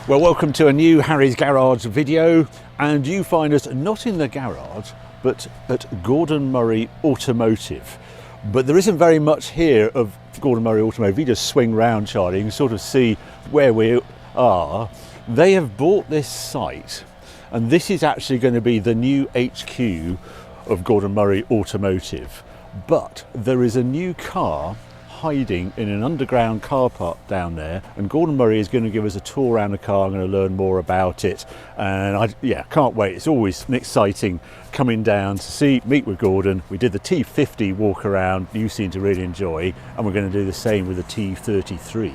Well, welcome to a new Harry's Garage video, and you find us not in the garage but at Gordon Murray Automotive. But there isn't very much here of Gordon Murray Automotive. If you just swing round, Charlie, you can sort of see where we are. They have bought this site, and this is actually going to be the new HQ of Gordon Murray Automotive. But there is a new car hiding in an underground car park down there, and Gordon Murray is going to give us a tour around the car. I'm going to learn more about it, and I can't wait. It's always exciting coming down to meet with Gordon. We did the T50 walk around, you seem to really enjoy, and we're going to do the same with the T33.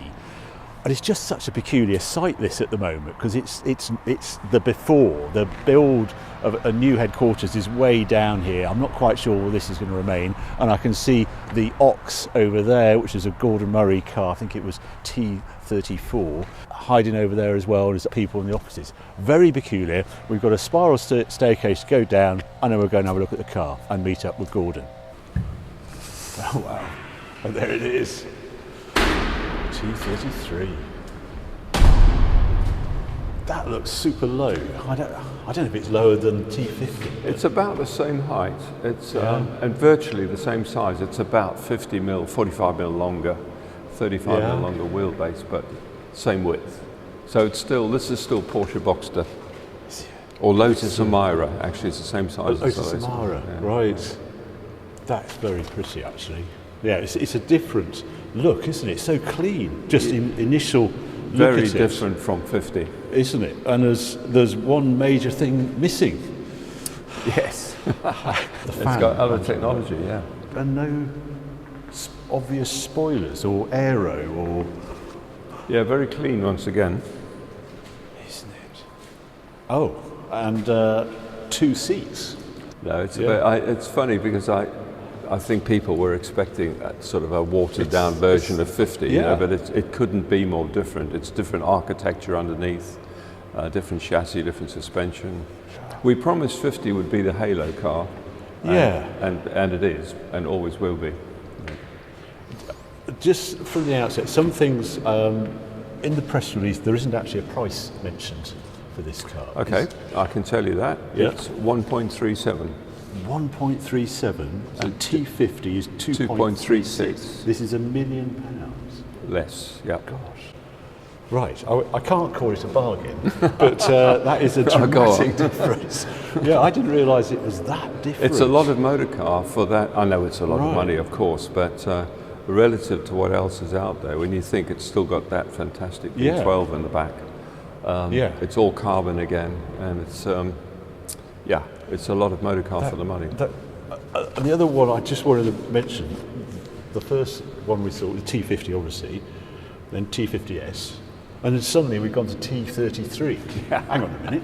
And it's just such a peculiar site, this, at the moment, because it's the before. The build of a new headquarters is way down here. I'm not quite sure where this is going to remain. And I can see the Ox over there, which is a Gordon Murray car. I think it was T34, hiding over there as well as people in the offices. Very peculiar. We've got a spiral staircase to go down, and then we're going to have a look at the car and meet up with Gordon. Oh, wow. And there it is. T33. That looks super low. I don't know if it's lower than T50. It's about the same height. It's and virtually the same size. It's about 50 mil, 45 mil longer, 35 mil longer wheelbase, but same width. So it's still, this is still Porsche Boxster, or Lotus Emira. Actually, it's the same size. Lotus Emira, right? That's very pretty, actually. Yeah, it's a different look, isn't it? So clean, just in initial look very at it. Different from 50, isn't it? And there's one major thing missing. Yes. It's got other technology, yeah. And no obvious spoilers or aero or... Yeah, very clean once again. Isn't it? Oh, and 2 seats. No, it's funny because I think people were expecting sort of a watered-down version of 50, you know, but it couldn't be more different. It's different architecture underneath, different chassis, different suspension. We promised 50 would be the halo car, and it is, and always will be. Just from the outset, some things in the press release, there isn't actually a price mentioned for this car. Okay, I can tell you that. Yeah. It's 1.37. 1.37, and T50 is 2.36. This is £1 million. Less, yeah. Gosh. Right, I can't call it a bargain, but that is a dramatic difference. Yeah, I didn't realise it was that different. It's a lot of motor car for that. I know it's a lot of money, of course, but relative to what else is out there, when you think it's still got that fantastic V12 in the back, it's all carbon again, and it's it's a lot of motor car for the money. And the other one I just wanted to mention, the first one we saw, the T50 obviously, then T50S, and then suddenly we've gone to T33. Hang on a minute.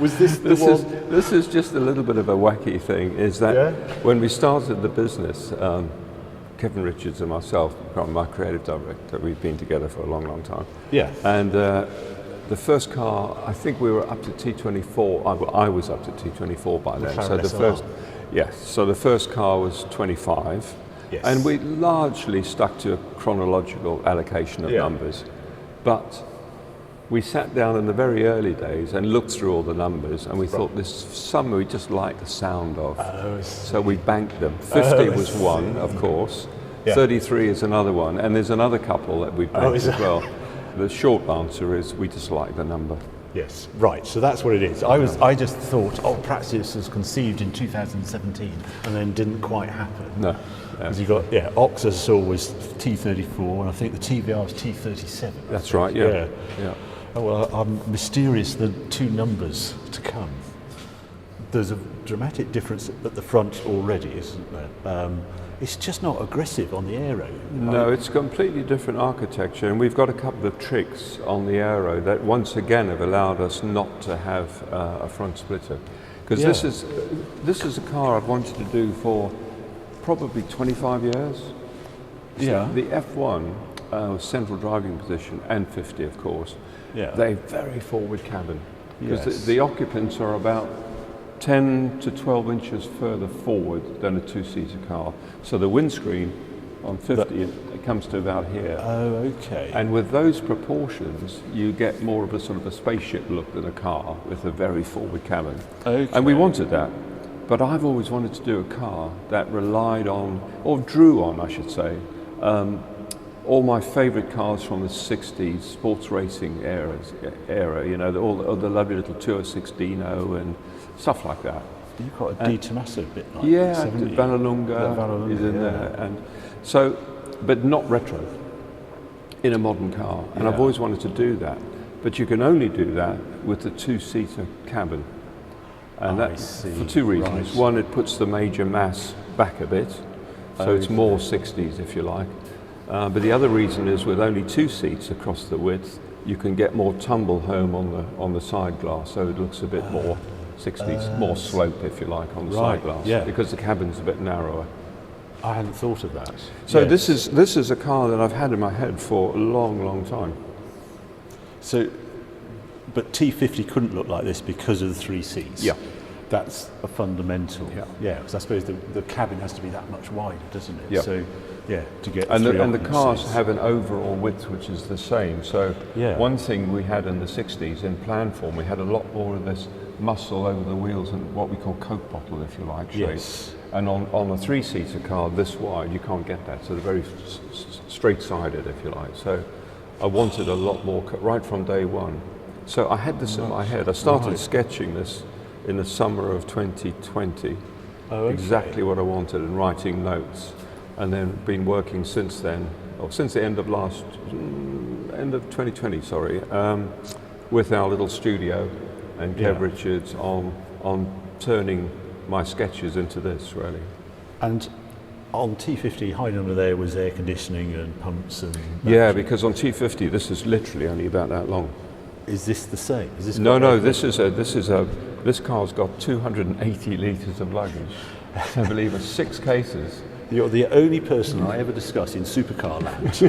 Was this the one? This is just a little bit of a wacky thing, is that when we started the business, Kevin Richards and myself, my creative director, we've been together for a long, long time. Yeah. And the first car, I think we were up to T24. I was up to T24 by then. So the first car was 25, and we largely stuck to a chronological allocation of numbers. But we sat down in the very early days and looked through all the numbers, and we thought there's some we just like the sound of. So we banked them. 50 was one, of course. 33 is another one, and there's another couple that we banked as well. The short answer is we just like the number. Yes, right, so that's what it is. I just thought, perhaps this was conceived in 2017 and then didn't quite happen. No. Because you got, Ox I saw was T34, and I think the TVR was T37. That's right, yeah. Oh, well, I'm mysterious, the two numbers to come. There's a dramatic difference at the front already, isn't there? It's just not aggressive on the aero. No, it's completely different architecture, and we've got a couple of tricks on the aero that once again have allowed us not to have a front splitter. Because this is a car I've wanted to do for probably 25 years. So the F1 central driving position, and 50 of course, they're very forward cabin. Because the occupants are about 10 to 12 inches further forward than a two-seater car. So the windscreen On 50, it comes to about here. Oh, okay. And with those proportions, you get more of a sort of a spaceship look than a car with a very forward cabin. Okay. And we wanted that. But I've always wanted to do a car that relied on, or drew on, I should say, all my favourite cars from the 60s, sports racing era, you know, all the lovely little Tour 16 and stuff like that. You've got a Di Tommaso bit like yeah, this, haven't you? Vallelunga is in there. And so, but not retro, in a modern car. And I've always wanted to do that. But you can only do that with the two-seater cabin. And that's for two reasons. Right. One, it puts the major mass back a bit, so it's more 60s if you like. But the other reason is with only two seats across the width, you can get more tumble home on the side glass, so it looks a bit more 60s, more slope if you like on the side glass, because the cabin's a bit narrower. I hadn't thought of that. So this is a car that I've had in my head for a long, long time. So, but T50 couldn't look like this because of the three seats. Yeah. That's a fundamental. Yeah. Because I suppose the cabin has to be that much wider, doesn't it? Yeah. So, to get and the occupancies. cars have an overall width which is the same. So Yeah. one thing we had in the 60s in plan form, we had a lot more of this muscle over the wheels and what we call Coke bottle, if you like, shape. Yes. And on a three-seater car this wide, you can't get that. So they're very straight-sided, if you like. So I wanted a lot more right from day one. So I had this in my head. I started sketching this in the summer of 2020, exactly what I wanted, and writing notes, and then been working since then, or since the end of 2020, with our little studio and Kev Richards on turning my sketches into this, really. And on T50, hiding under there was air conditioning and pumps and... Yeah, because on T50, this is literally only about that long. Is this the same? Is this This car's got 280 litres of luggage. I believe it's 6 cases. You're the only person I ever discuss in supercar land.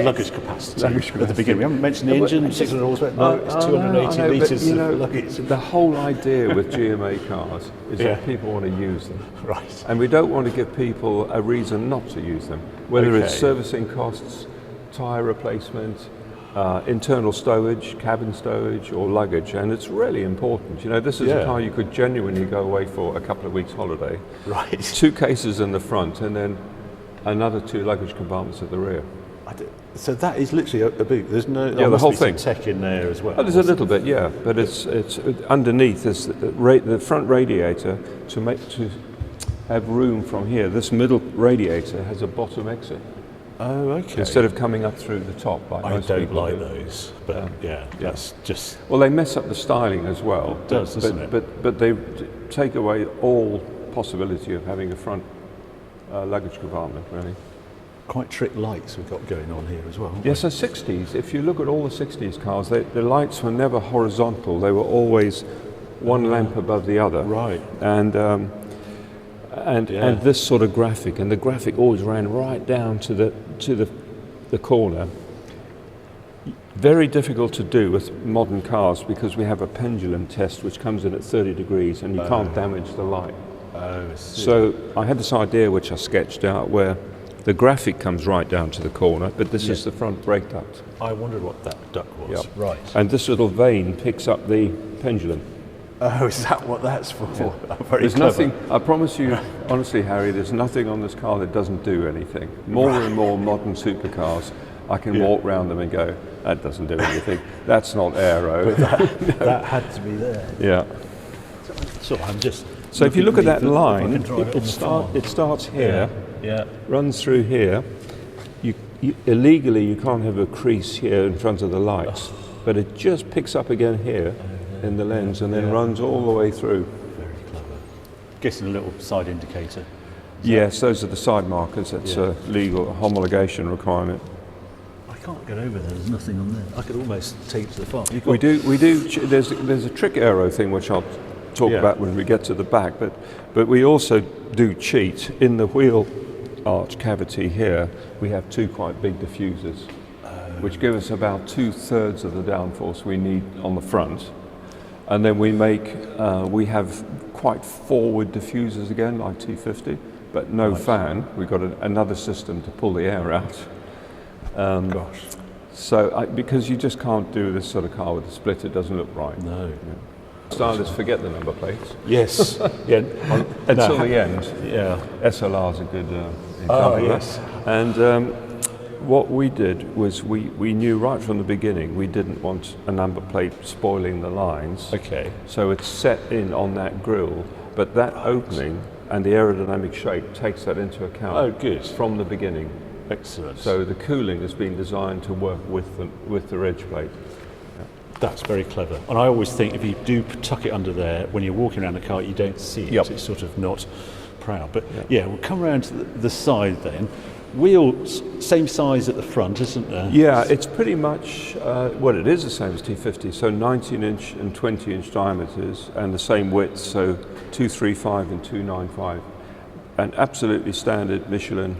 Luggage capacity. At the beginning, we haven't mentioned the engine, 600 horsepower. No, it's 280 litres of luggage. The whole idea with GMA cars is that people want to use them. Right. And we don't want to give people a reason not to use them, whether it's servicing costs, tyre replacement, internal stowage, cabin stowage, or luggage, and it's really important. You know, this is a car you could genuinely go away for a couple of weeks holiday. Right. 2 cases in the front, and then another 2 luggage compartments at the rear. So that is literally a boot. There's no the whole thing. Tech in there as well. Oh, there's a little bit, but it's underneath this the front radiator to have room from here. This middle radiator has a bottom exit. Oh, okay. Instead of coming up through the top, like most don't people like do. those, but that's just... Well, they mess up the styling as well. It does, doesn't it? But they take away all possibility of having a front luggage compartment, really. Quite trick lights we've got going on here as well. Yes, the 60s, if you look at all the 60s cars, the lights were never horizontal. They were always one lamp above the other. Right. And this sort of graphic, and the graphic always ran right down to the corner. Very difficult to do with modern cars because we have a pendulum test which comes in at 30 degrees and you can't damage the light. Oh, I see. So I had this idea which I sketched out where the graphic comes right down to the corner, but this is the front brake duct. I wondered what that duct was. Yep. Right. And this little vane picks up the pendulum. Oh, is that what that's for? Yeah. Very There's clever. nothing, I promise you, honestly, Harry, there's nothing on this car that doesn't do anything. More and more modern supercars, I can walk around them and go, that doesn't do anything. That's not aero. But that had to be there. Yeah. So I'm just... So if you look at that line, it starts here, Yeah. runs through here. Illegally, you can't have a crease here in front of the lights, but it just picks up again here in the lens and then runs all the way through. Very clever. Guessing a little side indicator. Yes, those are the side markers. That's a legal homologation requirement. I can't get over there. There's nothing on there. I could almost take it to the farm. We do. There's a trick aero thing which I'll talk about when we get to the back, but we also do cheat in the wheel arch cavity here. We have 2 quite big diffusers, which give us about 2/3 of the downforce we need on the front, and then we have quite forward diffusers again, like T50, but no fan. We've got another system to pull the air out. Gosh. So, because you just can't do this sort of car with a split, it doesn't look right. No. Stylists forget the number plates. Yes. Yeah. Until the end. Yeah. SLR's a good example. Oh, yes. And what we did was we knew right from the beginning we didn't want a number plate spoiling the lines. Okay. So it's set in on that grille, but that opening and the aerodynamic shape takes that into account. Oh, good. From the beginning. Excellent. So the cooling has been designed to work with the edge plate. That's very clever. And I always think if you do tuck it under there, when you're walking around the car, you don't see it. Yep. It's sort of not proud. But yeah, we'll come around to the side then. Wheels, same size at the front, isn't there? Yeah, it's pretty much, well, it is the same as T50, so 19-inch and 20-inch diameters, and the same width, so 235 and 295. And absolutely standard Michelin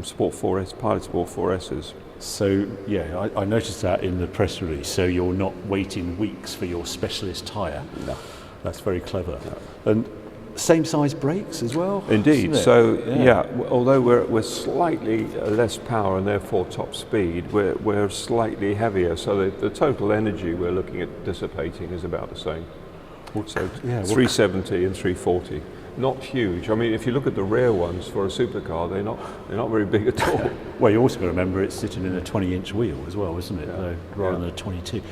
Sport 4S, Pilot Sport 4Ss. So yeah, I noticed that in the press release. So you're not waiting weeks for your specialist tyre. No. That's very clever. No. And same size brakes as well? Indeed. So yeah, although we're slightly less power and therefore top speed, we're slightly heavier. So the total energy we're looking at dissipating is about the same. So 370 and 340. Not huge. I mean, if you look at the rear ones for a supercar, they're not very big at all. Well, you also got to remember it's sitting in a 20-inch wheel as well, isn't it? Rather than a 22.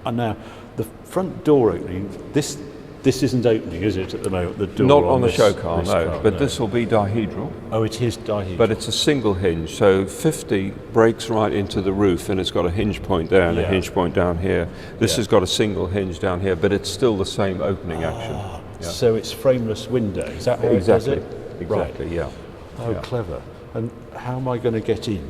And now, the front door opening, this isn't opening, is it, at the moment? The door not on the show car, no. Car, but this will be dihedral. Oh, it is dihedral. But it's a single hinge, so 50 breaks right into the roof, and it's got a hinge point there and a hinge point down here. This has got a single hinge down here, but it's still the same opening action. So it's frameless window, is that how exactly. it does it? Exactly, right. yeah. Oh, clever. And how am I going to get in?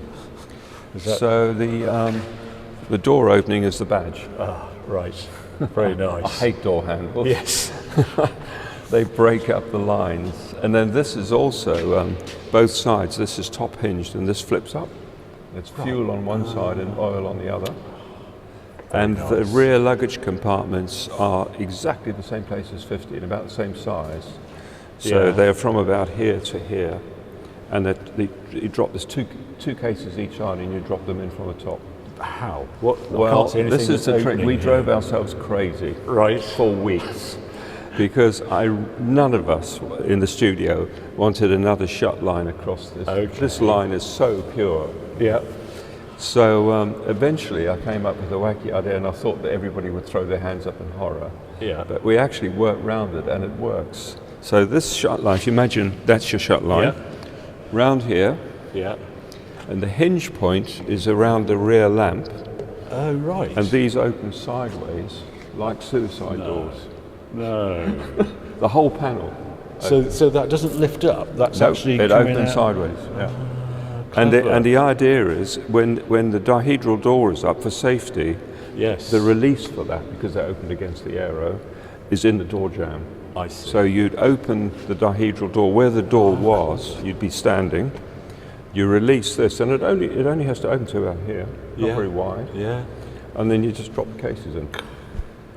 So the door opening is the badge. Ah, right. Very nice. I hate door handles. Yes. They break up the lines. And then this is also, both sides, this is top hinged and this flips up. It's fuel on one side and oil on the other. And the rear luggage compartments are exactly the same place as 50 and about the same size. So they're from about here to here. And you drop, there's two cases each side and you drop them in from the top. How? What? Well, this is the trick. We drove ourselves crazy for weeks because none of us in the studio wanted another shut line across this. Okay. This line is so pure. Yeah. So eventually I came up with a wacky idea and I thought that everybody would throw their hands up in horror. Yeah. But we actually worked round it and it works. So this shut line, if you imagine that's your shut line, round here. Yeah. And the hinge point is around the rear lamp. Oh, right. And these open sideways like suicide doors. No. The whole panel. So that doesn't lift up? That's actually it coming opens out. sideways. And the idea is when the dihedral door is up for safety, the release for that, because they're opened against the aero, is in the door jamb. I see. So you'd open the dihedral door where the door was, you'd be standing. You release this, and it only has to open to about here, not very wide. Yeah. And then you just drop the cases in.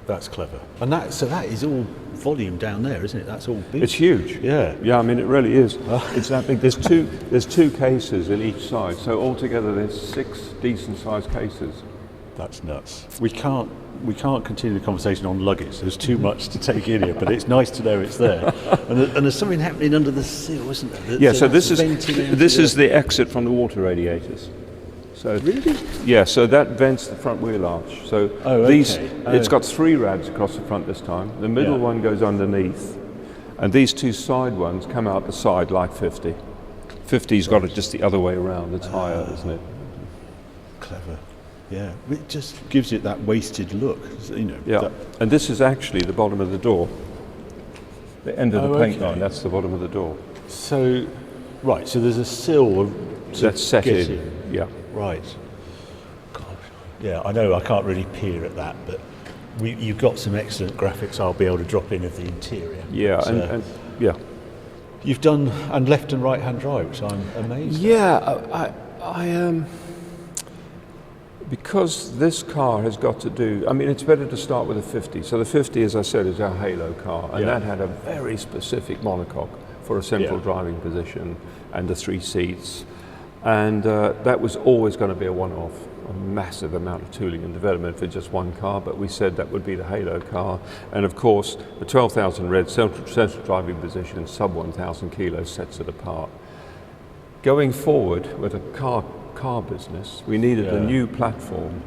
That's clever. And that is all volume down there, isn't it? That's all big. It's huge. Yeah. Yeah, I mean it really is. It's that big. There's two cases in each side, so altogether there's 6 decent sized cases. That's nuts. We can't continue the conversation on luggage. There's too much to take in here, but it's nice to know it's there. And there's something happening under the sill, isn't there? So this is the exit from the water radiators. So really? Yeah, so that vents the front wheel arch. So it's got 3 rads across the front this time. The middle one goes underneath, and these 2 side ones come out the side like 50. 50's got it just the other way around. It's higher, isn't it? Clever. Yeah, it just gives it that wasted look, you know. Yeah, and this is actually the bottom of the door. The end of the paint line, that's the bottom of the door. So, right, so there's a sill that's set in. Yeah. Right. God. Yeah, I know I can't really peer at that, but you've got some excellent graphics I'll be able to drop in of the interior. Yeah, and you've done and left and right hand drive, which I'm amazed. Yeah, I because this car has got to do, I mean, it's better to start with a 50. So the 50, as I said, is our halo car, and that had a very specific monocoque, for a central driving position and the 3 seats. And that was always going to be a one-off, a massive amount of tooling and development for just one car, but we said that would be the halo car. And of course, the 12,000 red central driving position, sub 1,000 kilos, sets it apart. Going forward with a car business, we needed a new platform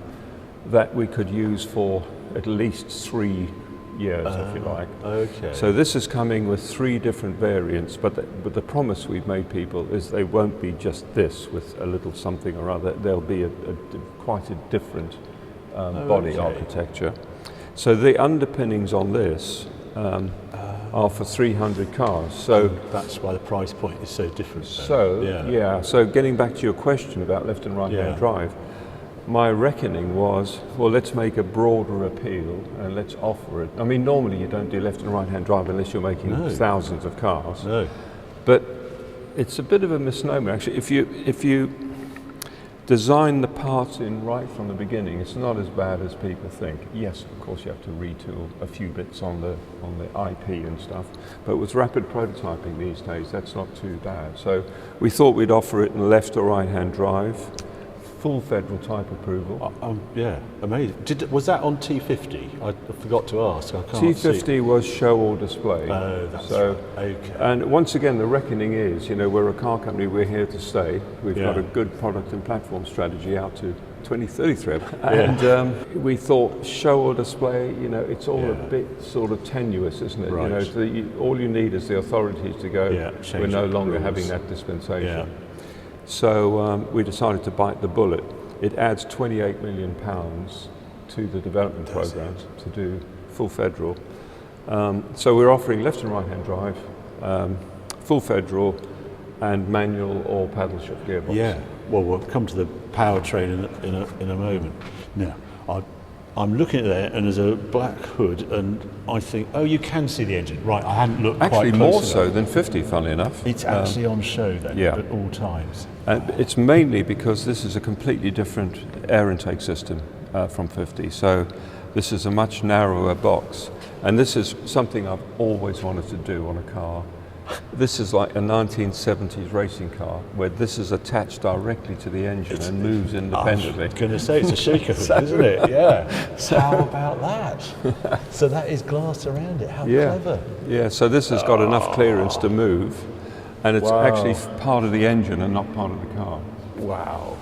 that we could use for at least 3 years, if you like. Okay. So this is coming with 3 different variants, but the promise we've made people is they won't be just this with a little something or other. There'll be quite a different body architecture. So the underpinnings on this are for 300 cars. So that's why the price point is so different. So so getting back to your question about left and right hand drive, my reckoning was, well, let's make a broader appeal and let's offer it. I mean, normally you don't do left and right hand drive unless you're making thousands of cars. No. But it's a bit of a misnomer actually. If you design the parts in right from the beginning, it's not as bad as people think. Yes, of course you have to retool a few bits on the IP and stuff, but with rapid prototyping these days, that's not too bad. So we thought we'd offer it in left or right hand drive, full federal type approval. Yeah, amazing. Was that on T50? I forgot to ask. I can't T50 see. was show or display. Oh, that's so, right. Okay. And once again, the reckoning is, you know, we're a car company, we're here to stay. We've got a good product and platform strategy out to 2033. And we thought show or display, you know, it's all a bit sort of tenuous, isn't it? Right. You know, all you need is the authorities to go, we're no longer rules. having that dispensation. So we decided to bite the bullet. It adds £28 million to the development program to do full federal. So we're offering left and right hand drive, full federal, and manual or paddle shift gearbox. Yeah. Well, we'll come to the powertrain in a moment. Now, I'm looking at that, and there's a black hood, and I think, oh, you can see the engine. Right, I hadn't looked actually quite close more enough. so than 50, funnily enough. It's actually on show then at all times. And it's mainly because this is a completely different air intake system from 50. So this is a much narrower box, and this is something I've always wanted to do on a car. This is like a 1970s racing car where this is attached directly to the engine and moves independently. I was going to say it's a shaker hood, isn't it? Yeah. So how about that? So that is glass around it. How clever. Yeah, so this has got enough clearance to move, and it's actually part of the engine and not part of the car. Wow.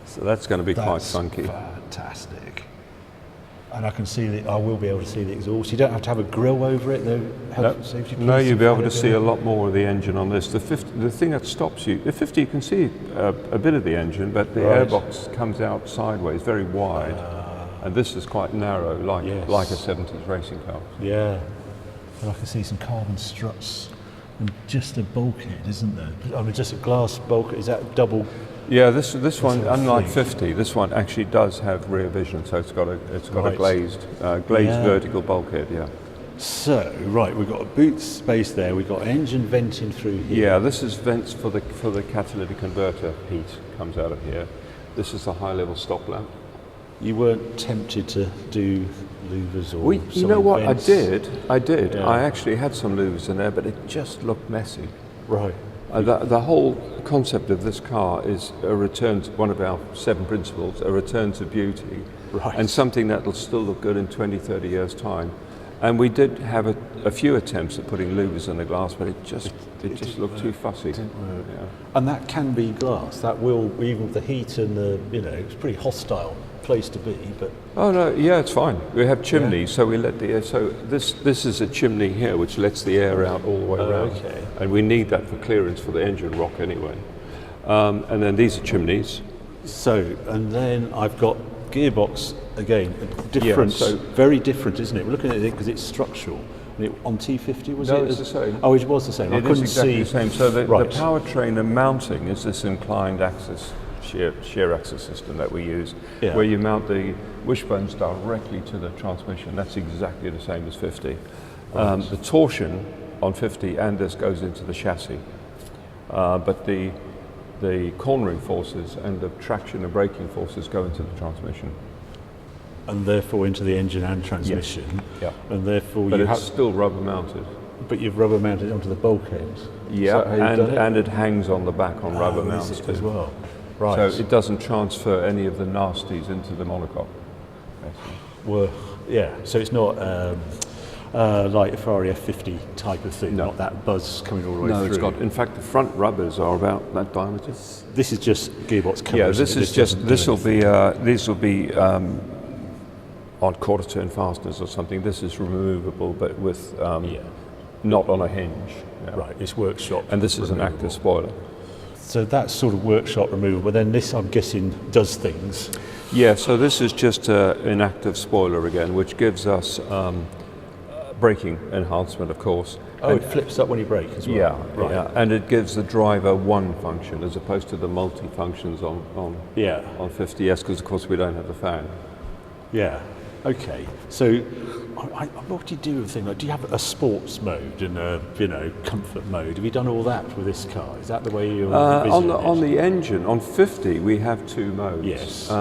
So that's going to be quite funky. Fantastic. And I can see I will be able to see the exhaust. You don't have to have a grille over it, though. No, you'll be able to see a lot more of the engine on this. The thing that stops you, the 50 you can see a bit of the engine, but the airbox comes out sideways, very wide. And this is quite narrow, like a 70s racing car. Yeah. And I can see some carbon struts and just a bulkhead, isn't there? I mean, just a glass bulkhead. Is that double? Yeah, this one, unlike 50, this one actually does have rear vision, so it's got a glazed vertical bulkhead. Yeah. So we've got a boot space there. We've got engine venting through here. Yeah, this is vents for the catalytic converter. Heat comes out of here. This is a high-level stop lamp. You weren't tempted to do louvers or you know what? vents? I did. Yeah. I actually had some louvers in there, but it just looked messy. Right. The whole concept of this car is a return to one of our 7 principles, a return to beauty, and something that will still look good in 20, 30 years' time. And we did have a few attempts at putting louvers in the glass, but it just looked too fussy. Yeah. And that can be glass. That will, even with the heat and it's a pretty hostile place to be. But it's fine. We have chimneys, so we let the air. So this is a chimney here, which lets the air out all the way around. Okay. And we need that for clearance for the engine rock anyway. And then these are chimneys. So, and then I've got gearbox again, different, very different, isn't it? We're looking at it because it's structural. And on T50 was it? No, it's the same. Oh, it was the same. It is exactly the same. So the powertrain and mounting is this inclined axis, shear axis system that we use, where you mount the wishbones directly to the transmission. That's exactly the same as 50. The torsion on 50 and this goes into the chassis, but the cornering forces and the traction and braking forces go into the transmission. And therefore into the engine and transmission. Yeah. And therefore but it's still rubber mounted. But you've rubber mounted it onto the bulkhead. Yeah, and it hangs on the back on rubber mounts too. As well. Right. So it doesn't transfer any of the nasties into the monocoque. Well, yeah. So it's not like a Ferrari F50 type of thing. No. Not that buzz coming all the way No, through. it's got. In fact, the front rubbers are about that diameter. This is just gearbox cover. Yeah, this is just. These will be on quarter turn fasteners or something. This is removable, but with not on a hinge. Yeah. Right. It's workshop. And this is an active spoiler. So that's sort of workshop removable. But then this, I'm guessing, does things. Yeah. So this is just an active spoiler again, which gives us braking enhancement, of course. Oh, and it flips up when you brake as well. Yeah, right. Yeah, and it gives the driver one function as opposed to the multi-functions on 50S, because of course we don't have the fan. Yeah. Okay. So, what do you do with the thing? Like, do you have a sports mode and a comfort mode? Have you done all that with this car? Is that the way you're on the engine on 50 we have two modes. Yes.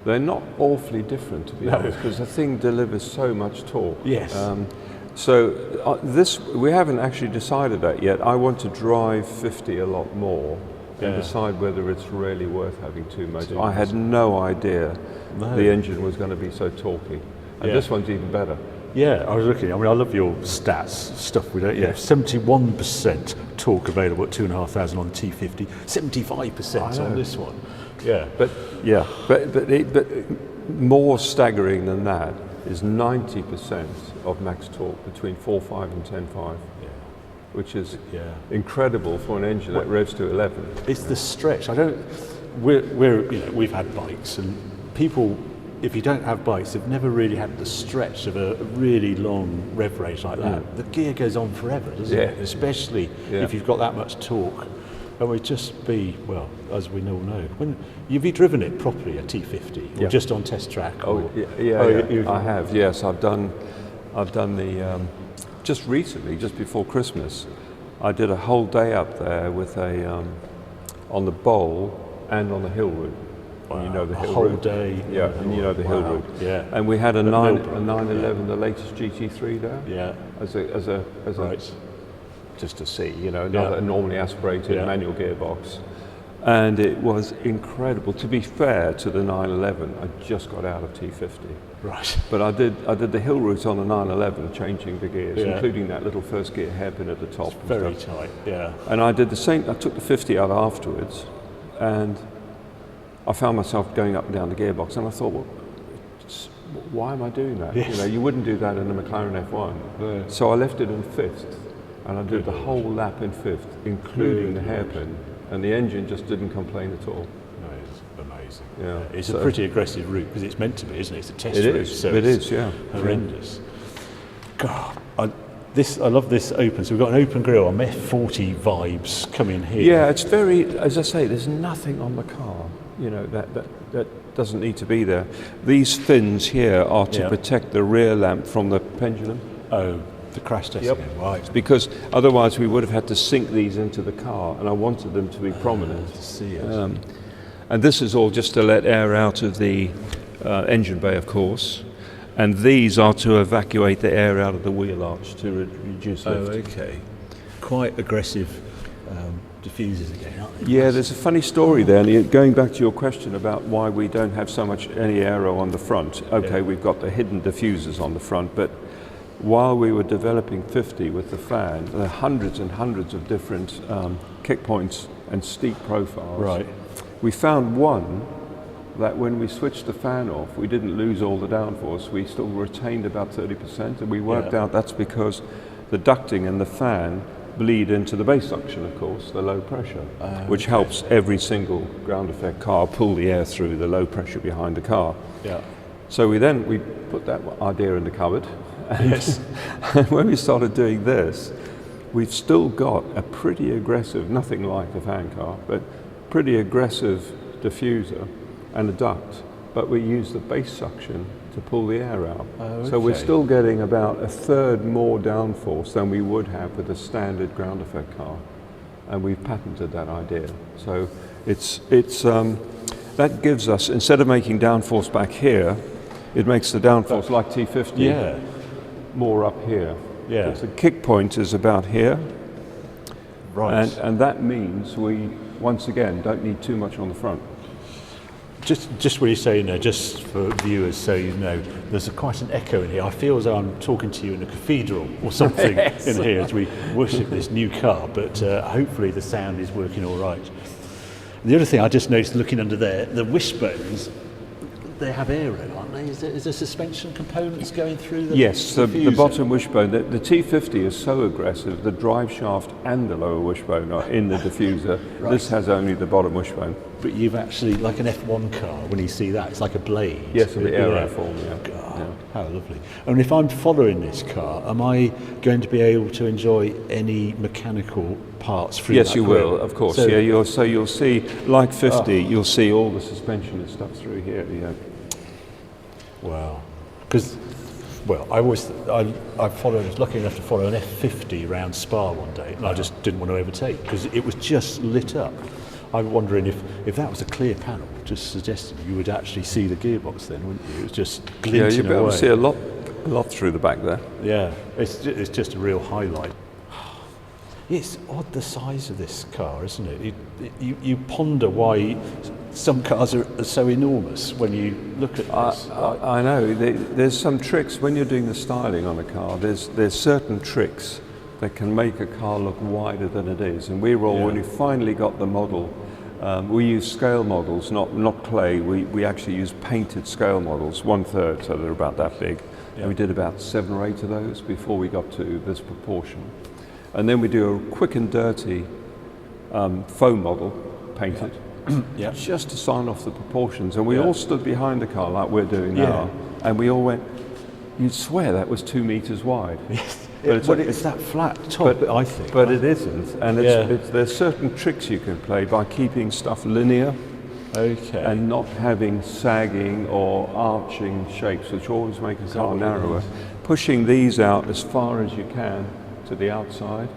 They're not awfully different, to be honest, because the thing delivers so much torque. Yes. So this, we haven't actually decided that yet. I want to drive 50 a lot more and decide whether it's really worth having two modes. I had no idea the engine was going to be so torquey. And this one's even better. Yeah, I was looking. I mean, I love your stats stuff. We don't. Yeah, 71% torque available at 2,500 on T50. 75% on this one. Yeah, but more staggering than that is 90% of max torque between 4.5 and 10.5, which is incredible for an engine that revs to 11. It's the stretch. We've had bikes, and people, if you don't have bikes, they've never really had the stretch of a really long rev range like that. The gear goes on forever, doesn't it? Especially if you've got that much torque. And we'd just be, well, as we all know, when you've driven it properly, a T50, or just on test track? I have. Yes, I've done the just recently, just before Christmas, I did a whole day up there with on the bowl and on the hill route. Wow. You know the hill whole route. day. Yeah, and you know the hill route. Yeah. And we had a 911, the latest GT3 there. Yeah. As a just to see, not a normally aspirated manual gearbox. And it was incredible. To be fair to the 911, I just got out of T50. Right. But I did the hill route on the 911, changing the gears, including that little first gear hairpin at the top. It's very tight, yeah. And I did the same. I took the 50 out afterwards, and I found myself going up and down the gearbox, and I thought, well, why am I doing that? Yes. You wouldn't do that in a McLaren F1. Yeah. So I left it in fifth. And I did the whole lap in fifth, including the hairpin, and the engine just didn't complain at all. No, it's amazing. Yeah, it's a pretty aggressive route because it's meant to be, isn't it? It's a test route. So it is, horrendous. God, I love this open. So we've got an open grille. I'm F40 vibes coming here. Yeah, it's very, as I say, there's nothing on the car, that doesn't need to be there. These fins here are to protect the rear lamp from the pendulum. Oh. The crash test again, right? Because otherwise we would have had to sink these into the car, and I wanted them to be prominent. To see it. And this is all just to let air out of the engine bay, of course, and these are to evacuate the air out of the wheel arch to reduce lift. Oh, okay. Quite aggressive diffusers again, aren't they? Yeah, there's a funny story there. And going back to your question about why we don't have so much any aero on the front. Okay, we've got the hidden diffusers on the front, but while we were developing 50 with the fan, there are hundreds and hundreds of different kick points and steep profiles. Right. We found one that when we switched the fan off, we didn't lose all the downforce. We still retained about 30%, and we worked out that's because the ducting and the fan bleed into the base suction, of course, the low pressure, which helps every single ground effect car pull the air through the low pressure behind the car. Yeah. So we put that idea in the cupboard. And when we started doing this, we've still got a pretty aggressive, nothing like a fan car, but pretty aggressive diffuser and a duct, but we use the base suction to pull the air out. So we're still getting about a third more downforce than we would have with a standard ground effect car, and we've patented that idea. So that gives us, instead of making downforce back here, it makes the downforce like T50. Yeah. More up here. Yeah. The kick point is about here. Right. And that means we, once again, don't need too much on the front. Just what you're saying there, just for viewers so you know, there's quite an echo in here. I feel as though I'm talking to you in a cathedral or something Yes. in here as we worship this new car, but hopefully the sound is working all right. The other thing I just noticed looking under there, the wishbones, they have aero, aren't they? Is there suspension components going through the Yes, the diffuser? bottom wishbone. The T50 is so aggressive, the drive shaft and the lower wishbone are in the diffuser. Right. This has only the bottom wishbone. But you've actually, like an F1 car, when you see that, it's like a blade. Yes, the Yeah. aerofoil, yeah. God, Yeah. how lovely. And if I'm following this car, am I going to be able to enjoy any mechanical parts through Yes, that you grill? will, of course. So- Yeah, you'll see, like 50, you'll see all the suspension and stuff through here. Yeah. Wow. Because, well, I was lucky enough to follow an F50 around Spa one day, and I just didn't want to overtake because it was just lit up. I'm wondering if that was a clear panel, just suggesting you would actually see the gearbox then, wouldn't you? It was just glinting Yeah, you'll be able away. to see a lot through the back there. Yeah, it's just a real highlight. It's odd the size of this car, isn't it? You ponder why some cars are so enormous when you look at this. I know. There's some tricks when you're doing the styling on a car. There's certain tricks that can make a car look wider than it is. And when we finally got the model, we use scale models, not clay. We actually use painted scale models, 1/3, so they're about that big. Yeah. And we did about 7 or 8 of those before we got to this proportion. And then we do a quick and dirty foam model, painted, Yeah. just to sign off the proportions. And we Yeah. all stood behind the car like we're doing Yeah. now, and we all went, you'd swear that was 2 meters wide. But it's that flat top, I think. But it isn't, and Yeah. there's certain tricks you can play by keeping stuff linear Okay. and not having sagging or arching shapes, which always make a car what it narrower. is? Pushing these out as far as you can to the outside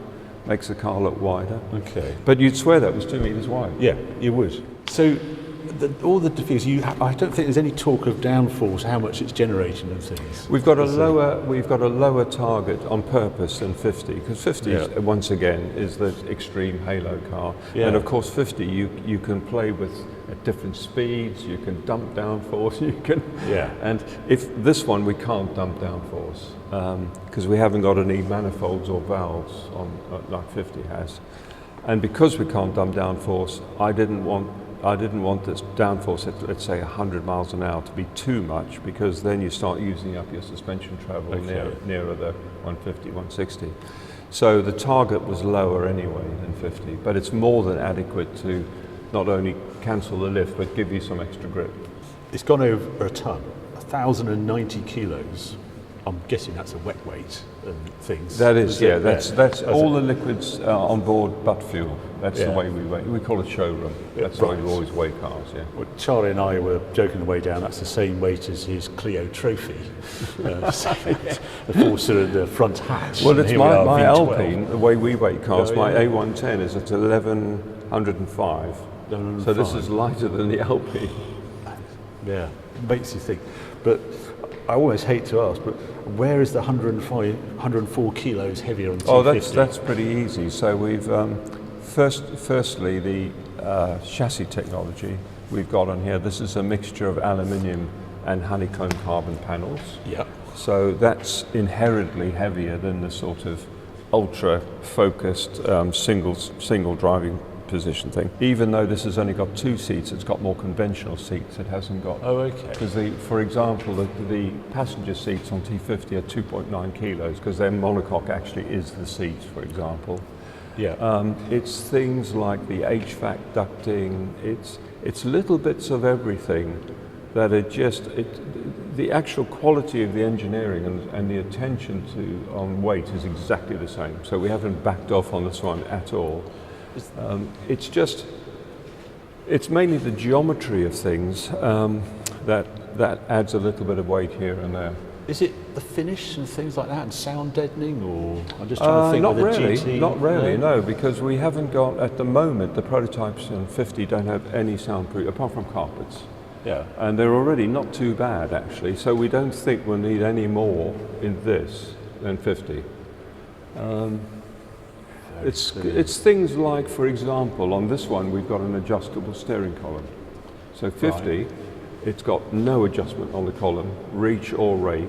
makes the car look wider. Okay. But you'd swear that was 2 meters wide. Yeah, you would. So all the diffusers, I don't think there's any talk of downforce, how much it's generating and things. We've got a lower target on purpose than 50, because 50 once again is the extreme halo car. Yeah. And of course 50 you can play with at different speeds, you can dump downforce, you can. Yeah. And if this one we can't dump downforce because we haven't got any manifolds or valves on like 50 has. And because we can't dump downforce, I didn't want this downforce at, let's say, 100 miles an hour to be too much, because then you start using up your suspension travel nearer the 150, 160. So the target was lower anyway than 50, but it's more than adequate to not only cancel the lift, but give you some extra grip. It's gone over a ton, 1,090 kilos. I'm guessing that's a wet weight and things. That is, Yeah, that's all the liquids on board but fuel. That's the way we weigh. We call it showroom. That's the way we always weigh cars, yeah. Well, Charlie and I were joking the way down, that's the same weight as his Clio Trophy. The four-cylinder front hatch. Well, and it's here we are, my V12. Alpine, the way we weigh cars, Oh, my yeah. A110 is at 1105. So this is lighter than the Alpine. Yeah, makes you think. But I always hate to ask, but where is the 104 kilos heavier on 250? Oh, that's pretty easy. So we've firstly the chassis technology we've got on here. This is a mixture of aluminium and honeycomb carbon panels. Yeah. So that's inherently heavier than the sort of ultra focused single driving position thing. Even though this has only got 2 seats, it's got more conventional seats. It hasn't got. Oh, okay. Because for example, the passenger seats on T50 are 2.9 kilos because their monocoque actually is the seat, for example. Yeah. It's things like the HVAC ducting. It's little bits of everything that are just the actual quality of the engineering and the attention on weight is exactly the same. So we haven't backed off on this one at all. It's mainly the geometry of things that adds a little bit of weight here and there. Is it the finish and things like that and sound deadening, or I'm just trying to think with a GT? Not really, no, because we haven't got, at the moment, the prototypes in 50 don't have any soundproof, apart from carpets. Yeah. And they're already not too bad, actually, so we don't think we'll need any more in this than 50. It's things like, for example, on this one we've got an adjustable steering column. So 50, it's got no adjustment on the column, reach or rake,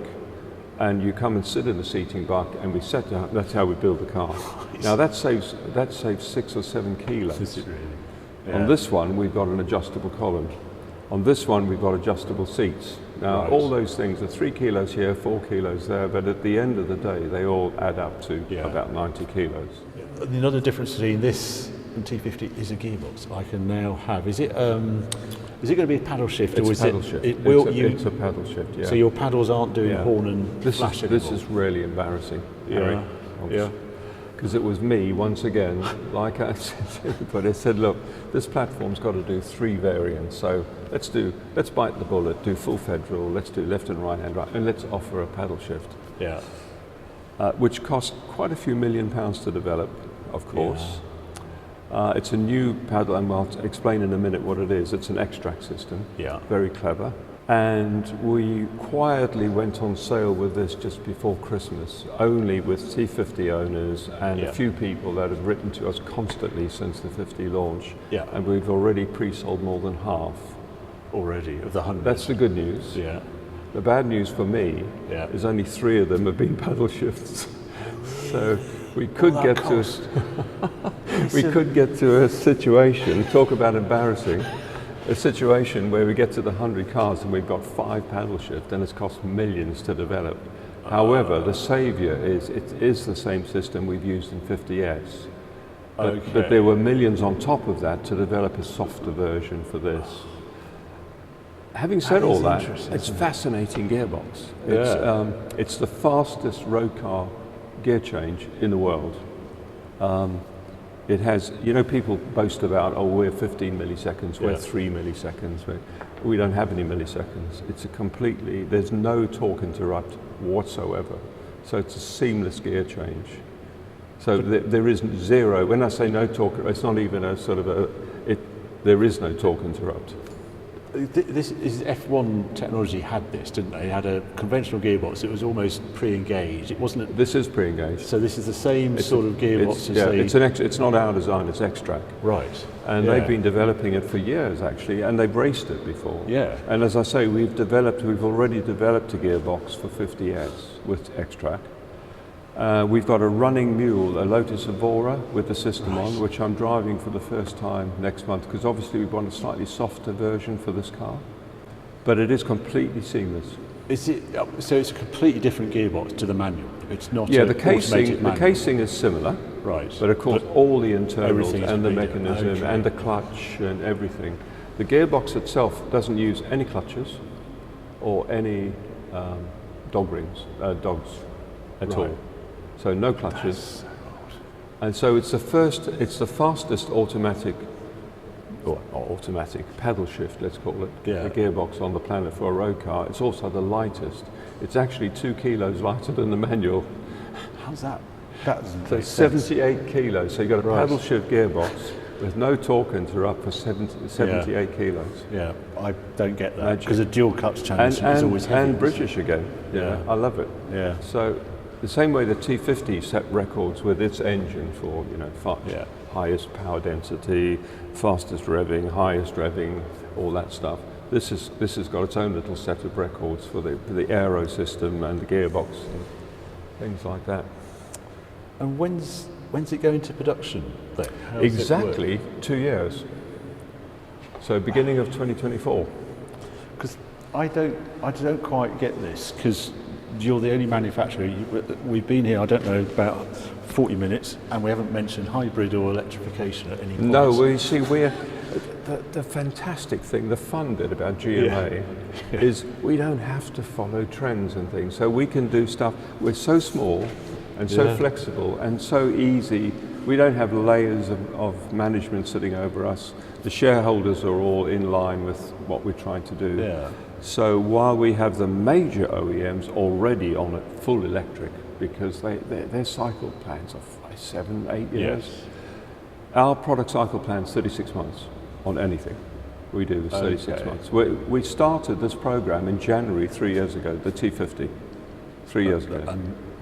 and you come and sit in the seating buck, and we set that. That's how we build the car. Now that saves 6 or 7 kilos. On this one we've got an adjustable column. On this one we've got adjustable seats. Now all those things are 3 kilos here, 4 kilos there, but at the end of the day they all add up to about 90 kilos. Another difference between this and T50 is a gearbox I can now have. Is it going to be a paddle shift? It's or a paddle shift. It's a paddle shift, yeah. So your paddles aren't doing horn and flash anymore? This is really embarrassing, Harry. Because it was me, once again, like I said, but I said, look, this platform's got to do 3 variants, so let's bite the bullet, do full federal, let's do left and right hand right, and let's offer a paddle shift. Yeah. Which cost quite a few £1 million to develop, of course. It's a new paddle, and I'll explain in a minute what it is. It's an extract system, very clever. And we quietly went on sale with this just before Christmas, only with T50 owners and a few people that have written to us constantly since the 50 launch. Yeah. And we've already pre-sold more than half. Already, of the 100? That's the good news. Yeah. The bad news for me is only 3 of them have been paddle shifts. So we could get to a situation, talk about embarrassing, a situation where we get to the 100 cars and we've got 5 paddle shift and it's cost millions to develop. However, the saviour is, it is the same system we've used in 50S. But there were millions on top of that to develop a softer version for this. Having said all that, it's a fascinating gearbox. It's the fastest road car gear change in the world. It has, people boast about, we're 15 milliseconds, we're 3 milliseconds. We don't have any milliseconds. It's there's no torque interrupt whatsoever. So it's a seamless gear change. So there is zero, when I say no torque, it's not even a sort of there is no torque interrupt. This is F1 technology had this, didn't they? It had a conventional gearbox. It was almost pre-engaged. It wasn't. This is pre-engaged. So this is the same sort of gearbox as it's not our design. It's extract. Right. And they've been developing it for years actually, and they've raced it before. Yeah. And as I say, we've already developed a gearbox for 50S with extract. We've got a running mule, a Lotus Evora with the system on, which I'm driving for the first time next month, because obviously we want a slightly softer version for this car. But it is completely seamless. Is it, so it's a completely different gearbox to the manual? It's not the casing is similar. Right. But of course all the internals and the mechanism and the clutch and everything. The gearbox itself doesn't use any clutches or any dogs at all. So no clutches, and so it's the fastest automatic paddle shift, let's call it, a gearbox on the planet for a road car. It's also the lightest. It's actually 2 kilos lighter than the manual. How's that? So 78 kilos. So you've got a paddle shift gearbox with no torque interrupt for 78 kilos. Yeah, I don't get that because a dual clutch challenge is always heavy. And British again. Yeah, I love it. Yeah. So. The same way the T50 set records with its engine for highest power density, fastest revving, highest revving, all that stuff. This has got its own little set of records for the aero system and the gearbox and things like that. And when's it going to production? Exactly 2 years. So beginning of 2024. Because I don't quite get this, because you're the only manufacturer. We've been here, I don't know, about 40 minutes, and we haven't mentioned hybrid or electrification at any point. No, we're the fantastic thing, the fun bit about GMA is we don't have to follow trends and things. So we can do stuff. We're so small and so flexible and so easy. We don't have layers of management sitting over us. The shareholders are all in line with what we're trying to do. Yeah. So while we have the major OEMs already on it full electric, because their cycle plans are 7-8 years, our product cycle plan is 36 months on anything. We do this 36 months. We started this program in January 3 years ago, the T50, 3 years ago.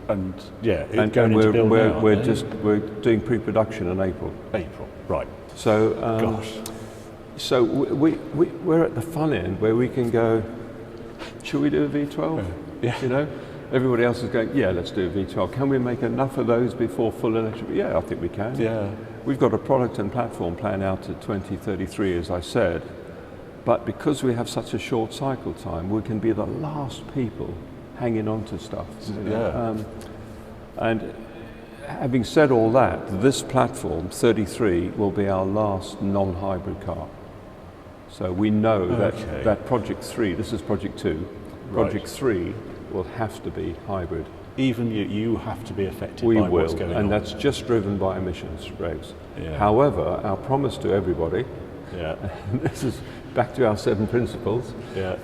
And yeah, and we're doing pre-production in April. April, right? So gosh, so we're at the fun end where we can go. Should we do a V12? Yeah. You know, everybody else is going. Yeah, let's do a V12. Can we make enough of those before full electric? Yeah, I think we can. Yeah. We've got a product and platform plan out to 2033, as I said. But because we have such a short cycle time, we can be the last people hanging on to stuff. Yeah. And having said all that, this platform, 33, will be our last non-hybrid car. So we know that Project 3, this is Project 2, Project 3 will have to be hybrid. Even you have to be affected by what's going on. And that's just driven by emissions regs. Yeah. However, our promise to everybody, and this is back to our 7 principles,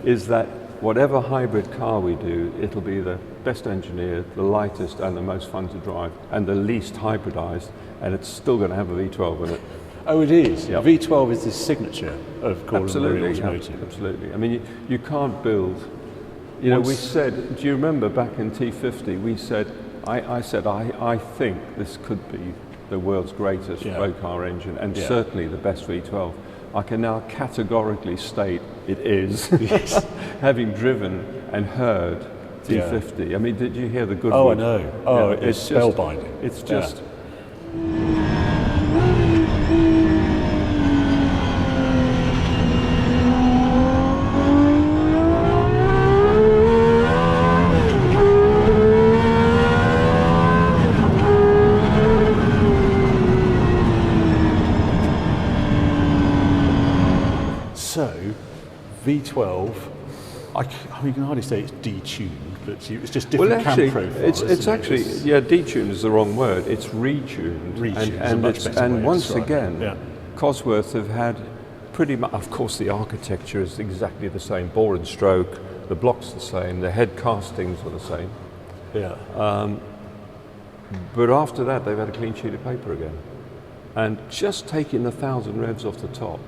is that whatever hybrid car we do, it'll be the best engineered, the lightest and the most fun to drive, and the least hybridized, and it's still going to have a V12 in it. Oh, it is? Yep. V12 is the signature of Gordon Murray Automotive. Yeah, absolutely. I mean, you can't build, you know, we said, do you remember back in T50, we said, I said, I think this could be the world's greatest road car engine, and certainly the best V12. I can now categorically state it is, having driven and heard T50. I mean, did you hear the good I know. Oh, it's spellbinding. It's just... So, V12, I mean, you can hardly say it's detuned, but it's just different cam profiles. It's actually, detuned is the wrong word. It's retuned. And once again, Cosworth have had pretty much, of course, the architecture is exactly the same, bore and stroke, the block's the same, the head castings are the same. Yeah. But after that, they've had a clean sheet of paper again. And just taking 1,000 revs off the top,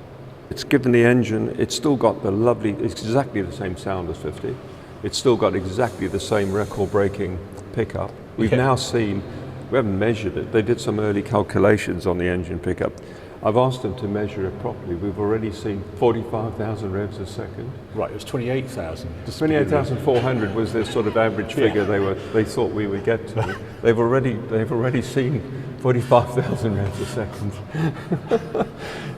it's given the engine, it's still got the lovely, it's exactly the same sound as 50. It's still got exactly the same record-breaking pickup. We've now seen, we haven't measured it, they did some early calculations on the engine pickup. I've asked them to measure it properly. We've already seen 45,000 revs a second. Right, it was 28,000. 28,400 was their sort of average figure they thought we would get to. They've already seen 45,000 revs a second.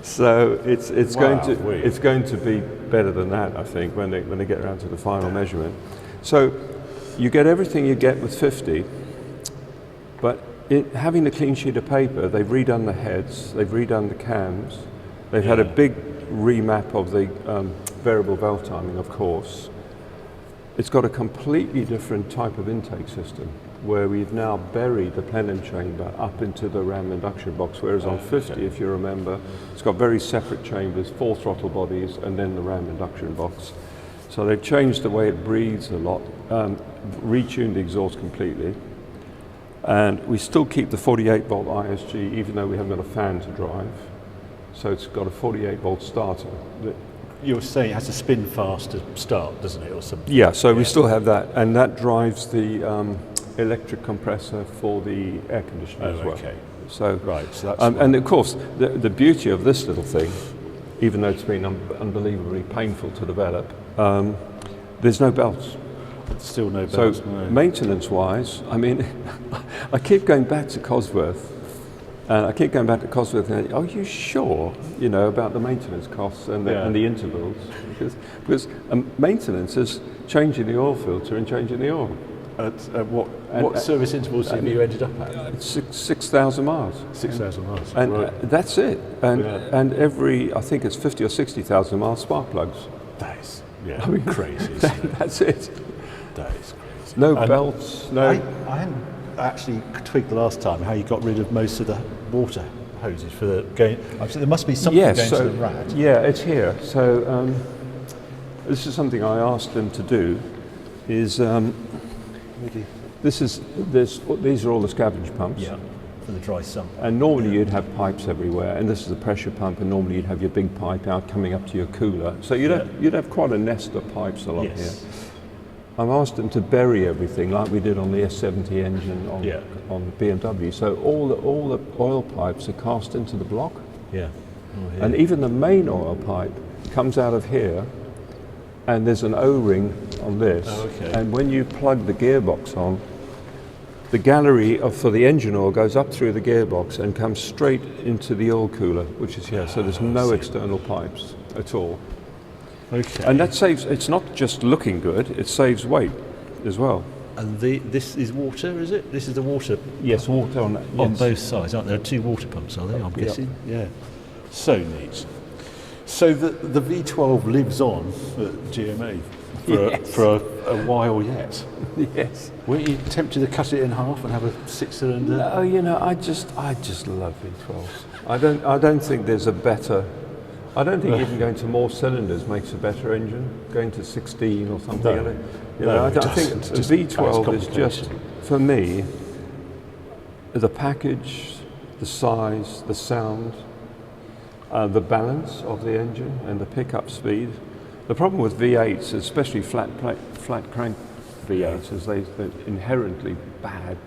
So it's going to be better than that, I think, when they get around to the final measurement. So you get everything you get with 50, but having a clean sheet of paper, they've redone the heads, they've redone the cams, they've had a big remap of the variable valve timing, of course. It's got a completely different type of intake system, where we've now buried the plenum chamber up into the ram induction box, whereas on 50, if you remember, it's got very separate chambers, 4 throttle bodies, and then the ram induction box. So they've changed the way it breathes a lot, retuned the exhaust completely, and we still keep the 48 volt ISG, even though we haven't got a fan to drive. So it's got a 48 volt starter. You're saying it has to spin fast to start, doesn't it, or something? Yeah, so we still have that, and that drives the electric compressor for the air conditioning as well. Okay. So, so that's and of course, the beauty of this little thing, even though it's been unbelievably painful to develop, there's no belts. Still no belts. So maintenance-wise, I mean, I keep going back to Cosworth, and are you sure, you know, about the maintenance costs and the intervals? Because maintenance is changing the oil filter and changing the oil. What service intervals have you ended up at? 6,000 miles. 6,000 miles. And that's it. And every, I think it's 50 or 60,000 miles, spark plugs. That is, crazy. That's it. That is crazy. No belts. No. I hadn't actually twigged the last time how you got rid of most of the water hoses for the going. There must be something going to the rad. Yeah, it's here. So this is something I asked them to do. Is these are all the scavenge pumps. Yeah. For the dry sump. And normally you'd have pipes everywhere, and this is a pressure pump, and normally you'd have your big pipe out coming up to your cooler. So you'd have quite a nest of pipes along here. I've asked them to bury everything like we did on the S70 engine on BMW. So all the oil pipes are cast into the block. Yeah. Oh, and even the main oil pipe comes out of here, and there's an O-ring on this. Oh, okay. And when you plug the gearbox on, the gallery for the engine oil goes up through the gearbox and comes straight into the oil cooler, which is here. So there's no external pipes at all. Okay. And that saves, it's not just looking good, it saves weight as well. And this is water, is it? This is the water? Yes, water on both sides, aren't there? 2 water pumps, are they? I'm guessing. Yeah. So neat. So the V12 lives on at GMA for a while yet. Yes. Weren't you tempted to cut it in half and have a 6-cylinder? No, you know, I just love V12s. I don't think there's a better. I don't think even going to more cylinders makes a better engine. Going to 16 or something. I think the V12 is just, for me, the package, the size, the sound, the balance of the engine and the pickup speed. The problem with V8s, especially flat crank V8s, is they're inherently bad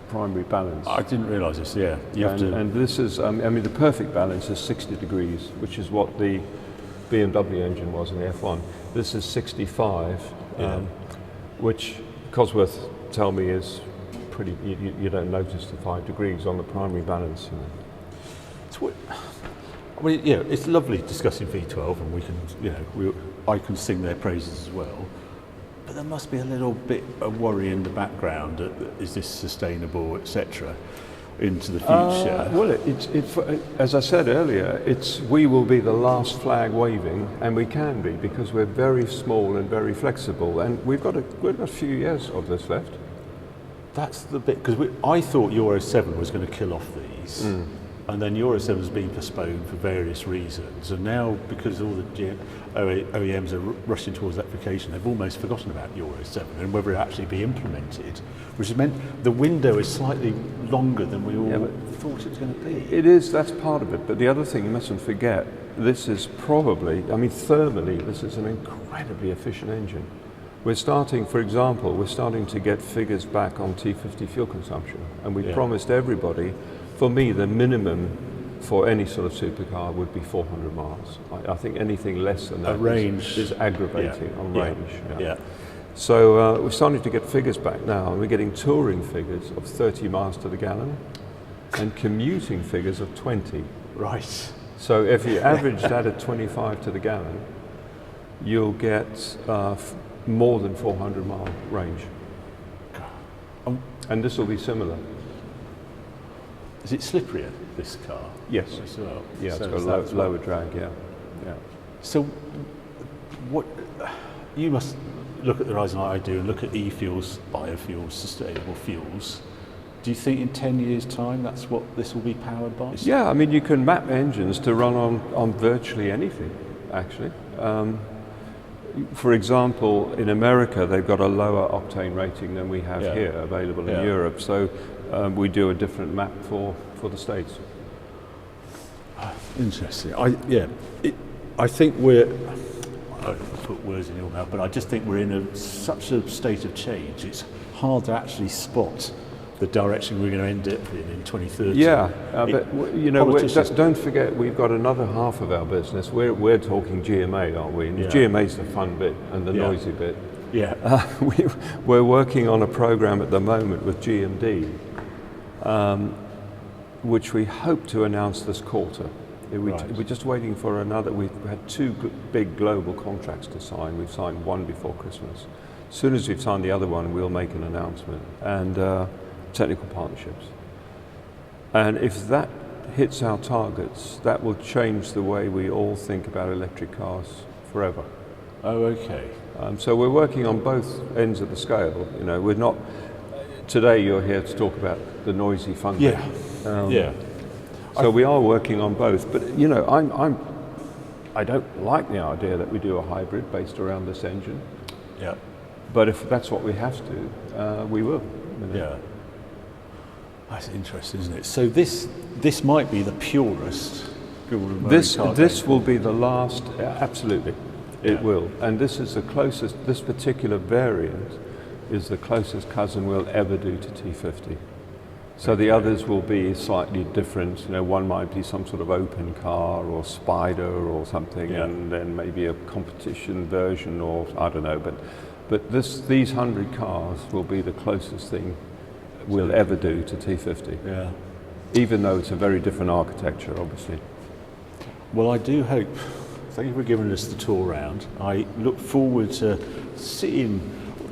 primary balance. I didn't realise this, yeah. And this is, I mean, the perfect balance is 60 degrees, which is what the BMW engine was in the F1. This is 65, which Cosworth tell me is pretty, you don't notice the 5 degrees on the primary balance. You know. I mean, yeah, it's lovely discussing V12, and we can, I can sing their praises as well. But there must be a little bit of worry in the background. Is this sustainable, etc., into the future? Well, as I said earlier, we will be the last flag waving, and we can be because we're very small and very flexible, and we've got a few years of this left. That's the bit, because I thought Euro 7 was going to kill off these. And then Euro 7 has been postponed for various reasons, and now because all the OEMs are rushing towards electrification, they've almost forgotten about Euro 7 and whether it actually be implemented, which has meant the window is slightly longer than we all thought it was going to be. It is, that's part of it, but the other thing you mustn't forget, this is probably, I mean thermally, this is an incredibly efficient engine. We're starting, for example, to get figures back on T50 fuel consumption, and we promised everybody. For me, the minimum for any sort of supercar would be 400 miles. I think anything less than that is aggravating on range. Yeah. So we're starting to get figures back now, and we're getting touring figures of 30 miles to the gallon and commuting figures of 20. Right. So if you average that at 25 to the gallon, you'll get more than 400 mile range. And this will be similar. Is it slipperier, this car? Yes. Well? Yeah, so it's got lower drag, yeah. So what, you must look at the horizon like I do and look at e-fuels, biofuels, sustainable fuels. Do you think in 10 years' time that's what this will be powered by? Yeah, I mean, you can map engines to run on virtually anything, actually. For example, in America, they've got a lower octane rating than we have here available in Europe. So we do a different map for the States. Interesting. I think I don't put words in your mouth, but I just think we're in such a state of change. It's hard to actually spot the direction we're going to end up in 2030. Yeah, but you know, don't forget we've got another half of our business. We're talking GMA, aren't we? And GMA's the fun bit and the noisy bit. Yeah. We're working on a program at the moment with GMD, which we hope to announce this quarter. We're just waiting for another. We've had 2 big global contracts to sign. We've signed one before Christmas. As soon as we've signed the other one, we'll make an announcement, and technical partnerships. And if that hits our targets, that will change the way we all think about electric cars forever. Oh, okay. So we're working on both ends of the scale. You know, we're not. Today you're here to talk about the noisy fun. So we are working on both, but you know, I don't like the idea that we do a hybrid based around this engine. Yeah. But if that's what we have to, we will. You know. Yeah. That's interesting, isn't it? So this might be the purest. This will be the last. Absolutely. It will. And this is the closest, this particular variant is the closest cousin we'll ever do to T50. So the others will be slightly different. You know, one might be some sort of open car or Spider or something, and then maybe a competition version, or I don't know. But these 100 cars will be the closest thing we'll ever do to T50. Yeah. Even though it's a very different architecture, obviously. Well, I do hope. Thank you for giving us the tour round. I look forward to seeing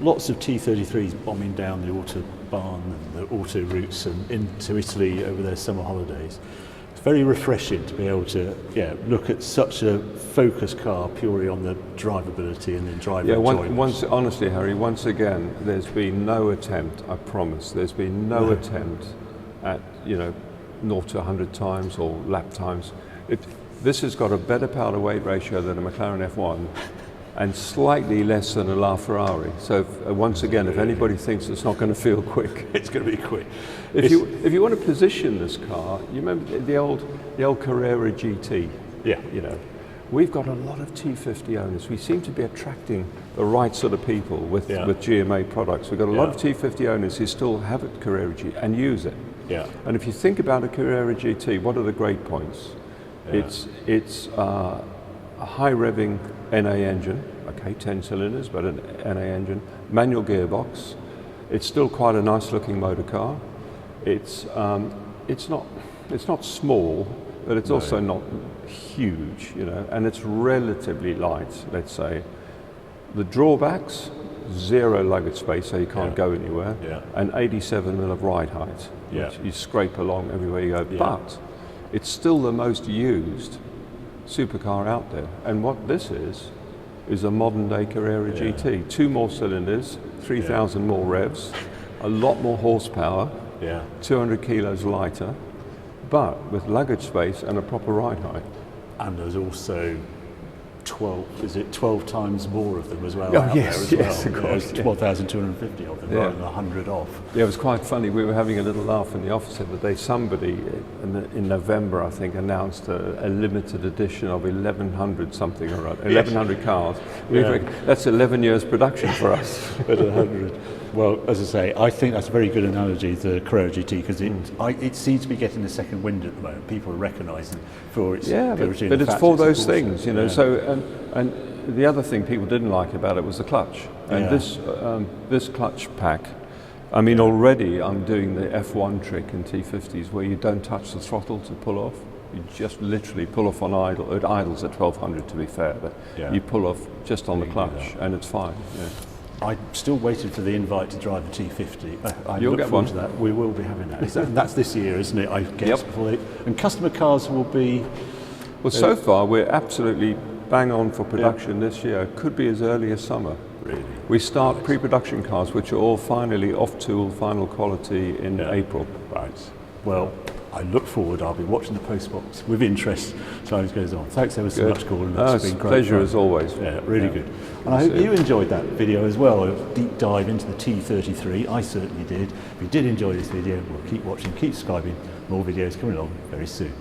lots of T33s bombing down the Autobahn and the auto routes and into Italy over their summer holidays. It's very refreshing to be able to look at such a focused car purely on the drivability and the driver enjoyment. Honestly, Harry, once again, there's been no attempt, I promise, there's been no attempt at, 0 to 100 times or lap times. This has got a better power to weight ratio than a McLaren F1 and slightly less than a LaFerrari. So once again, if anybody thinks it's not going to feel quick, it's going to be quick. If you want to position this car, you remember the old Carrera GT? Yeah. We've got a lot of T50 owners. We seem to be attracting the right sort of people with GMA products. We've got a lot of T50 owners who still have a Carrera GT and use it. Yeah. And if you think about a Carrera GT, what are the great points? Yeah. It's a high revving NA engine, okay, 10 cylinders, but an NA engine, manual gearbox. It's still quite a nice looking motor car. It's not small, but it's also not huge, and it's relatively light, let's say. The drawbacks, 0 luggage space, so you can't go anywhere, and 87 mil of ride height, which you scrape along everywhere you go. But it's still the most used supercar out there. And what this is a modern day Carrera GT. 2 more cylinders, 3,000 more revs, a lot more horsepower, 200 kilos lighter, but with luggage space and a proper ride height. And there's also 12 times more of them as well. Oh, yes, of course. 12,250 of them, rather than 100 off. Yeah, it was quite funny. We were having a little laugh in the office the other day. Somebody in November, I think, announced a limited edition of 1,100 something or other, 1,100 cars. That's 11 years production for us. At 100. Well, as I say, I think that's a very good analogy, the Carrera GT, because it seems to be getting a second wind at the moment. People are recognising for its purity. But it's for those things, So, and the other thing people didn't like about it was the clutch. And this clutch pack, I mean, already I'm doing the F1 trick in T50s where you don't touch the throttle to pull off. You just literally pull off on idle. It idles at 1200 to be fair, but you pull off just on the clutch and it's fine. Yeah. I'm still waiting for the invite to drive the T50. You'll look get forward one. to that. We will be having that. That's this year, isn't it? I guess. And customer cars will be. Well, so far we're absolutely bang on for production this year. Could be as early as summer. Really? We start pre-production cars, which are all finally off-tool, final quality in April. Right. Well, I look forward. I'll be watching the postbox with interest as time goes on. Thanks ever so much, Gordon. It's been great. Pleasure as always. Yeah, really good. And I hope you enjoyed that video as well, a deep dive into the T33. I certainly did. If you did enjoy this video, we'll keep watching, keep subscribing. More videos coming along very soon.